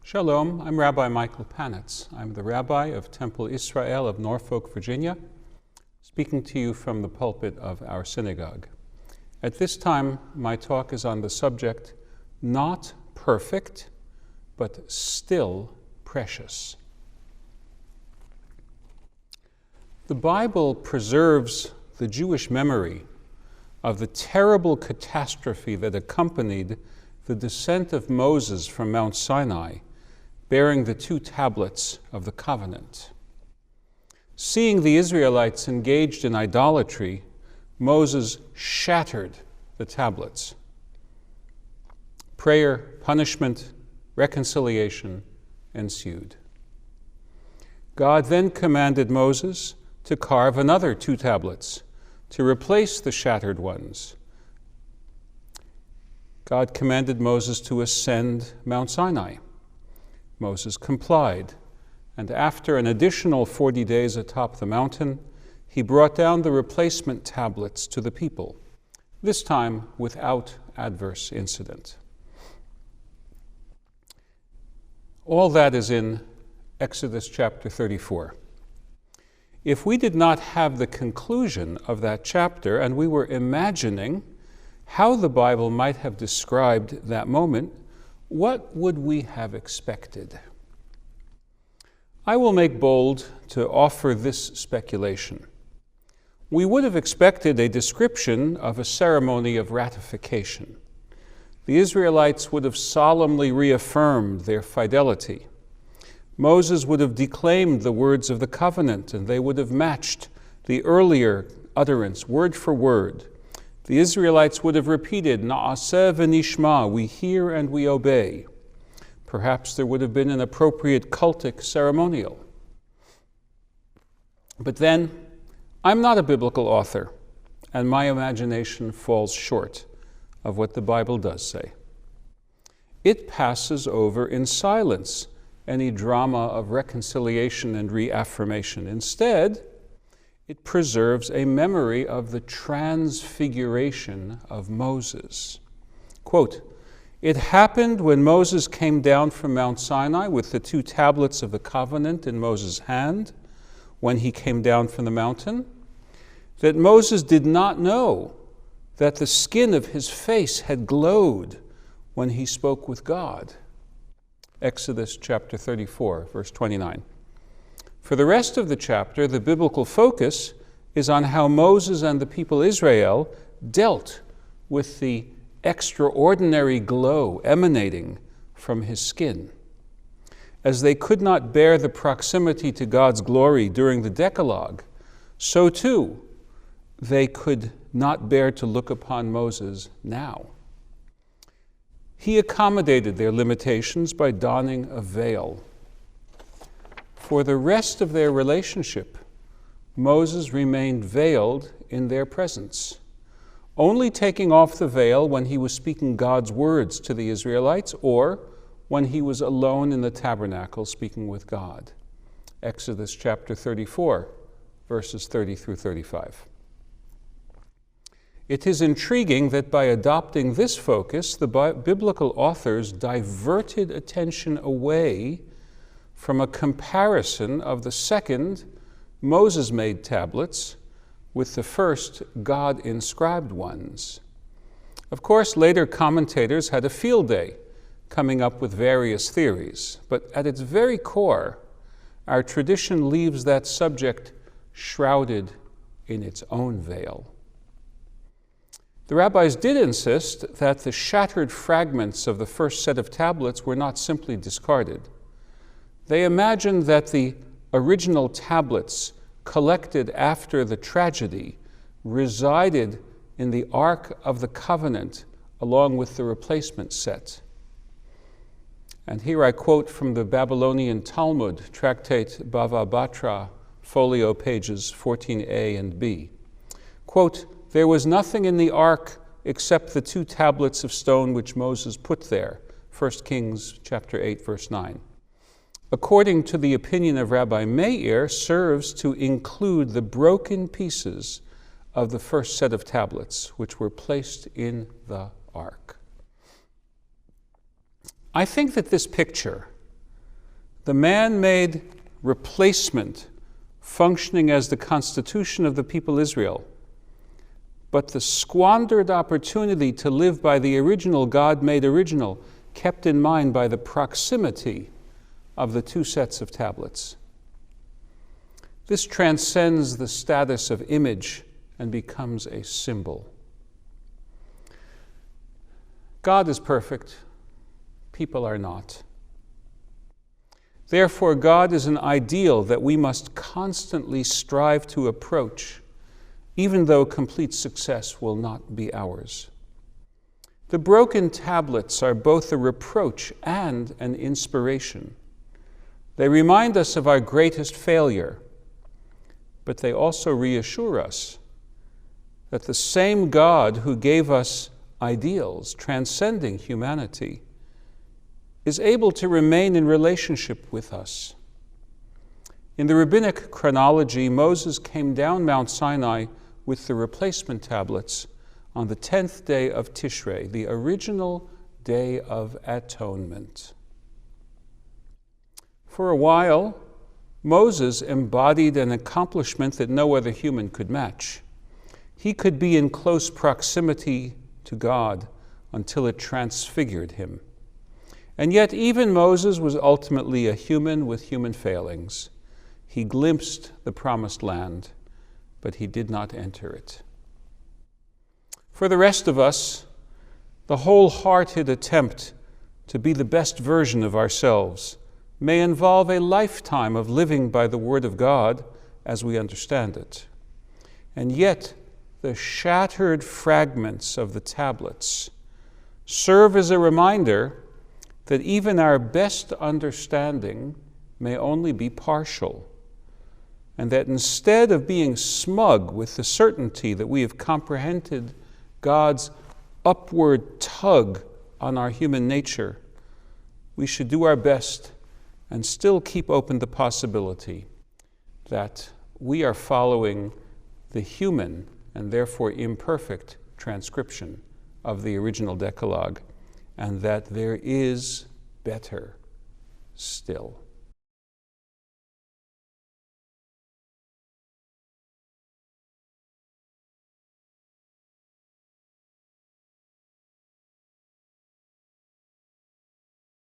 Shalom, I'm Rabbi Michael Panitz. I'm the rabbi of Temple Israel of Norfolk, Virginia, speaking to you from the pulpit of our synagogue. At this time, my talk is on the subject, not perfect, but still precious. The Bible preserves the Jewish memory of the terrible catastrophe that accompanied the descent of Moses from Mount Sinai, bearing the two tablets of the covenant. Seeing the Israelites engaged in idolatry, Moses shattered the tablets. Prayer, punishment, reconciliation ensued. God then commanded Moses to carve another two tablets to replace the shattered ones. God commanded Moses to ascend Mount Sinai. Moses complied, and after an additional 40 days atop the mountain, he brought down the replacement tablets to the people, this time without adverse incident. All that is in Exodus chapter 34. If we did not have the conclusion of that chapter and we were imagining how the Bible might have described that moment, what would we have expected? I will make bold to offer this speculation. We would have expected a description of a ceremony of ratification. The Israelites would have solemnly reaffirmed their fidelity. Moses would have declaimed the words of the covenant, and they would have matched the earlier utterance word for word. The Israelites would have repeated, Na'aseh v'nishma, we hear and we obey. Perhaps there would have been an appropriate cultic ceremonial. But then, I'm not a biblical author, and my imagination falls short of what the Bible does say. It passes over in silence any drama of reconciliation and reaffirmation. Instead, it preserves a memory of the transfiguration of Moses. Quote, it happened when Moses came down from Mount Sinai with the two tablets of the covenant in Moses' hand, when he came down from the mountain, that Moses did not know that the skin of his face had glowed when he spoke with God. Exodus chapter 34, verse 29. For the rest of the chapter, the biblical focus is on how Moses and the people Israel dealt with the extraordinary glow emanating from his skin. As they could not bear the proximity to God's glory during the Decalogue, so too they could not bear to look upon Moses now. He accommodated their limitations by donning a veil. For the rest of their relationship, Moses remained veiled in their presence, only taking off the veil when he was speaking God's words to the Israelites or when he was alone in the tabernacle speaking with God. Exodus chapter 34, verses 30 through 35. It is intriguing that by adopting this focus, the biblical authors diverted attention away from a comparison of the second Moses-made tablets with the first God-inscribed ones. Of course, later commentators had a field day coming up with various theories, but at its very core, our tradition leaves that subject shrouded in its own veil. The rabbis did insist that the shattered fragments of the first set of tablets were not simply discarded. They imagined that the original tablets collected after the tragedy resided in the Ark of the Covenant along with the replacement set. And here I quote from the Babylonian Talmud, Tractate Bava Batra, folio pages 14a and b. Quote, there was nothing in the ark except the two tablets of stone which Moses put there. 1 Kings chapter 8, verse 9. According to the opinion of Rabbi Meir, serves to include the broken pieces of the first set of tablets, which were placed in the ark. I think that this picture the man-made replacement functioning as the constitution of the people Israel, but the squandered opportunity to live by the original God-made original, kept in mind by the proximity of the two sets of tablets. This transcends the status of image and becomes a symbol. God is perfect, people are not. Therefore, God is an ideal that we must constantly strive to approach, even though complete success will not be ours. The broken tablets are both a reproach and an inspiration. They remind us of our greatest failure, but they also reassure us that the same God who gave us ideals transcending humanity is able to remain in relationship with us. In the rabbinic chronology, Moses came down Mount Sinai with the replacement tablets on the 10th day of Tishrei, the original Day of Atonement. For a while, Moses embodied an accomplishment that no other human could match. He could be in close proximity to God until it transfigured him. And yet even Moses was ultimately a human with human failings. He glimpsed the promised land, but he did not enter it. For the rest of us, the wholehearted attempt to be the best version of ourselves may involve a lifetime of living by the Word of God as we understand it. And yet, the shattered fragments of the tablets serve as a reminder that even our best understanding may only be partial, and that instead of being smug with the certainty that we have comprehended God's upward tug on our human nature, we should do our best and still keep open the possibility that we are following the human and therefore imperfect transcription of the original Decalogue, and that there is better still.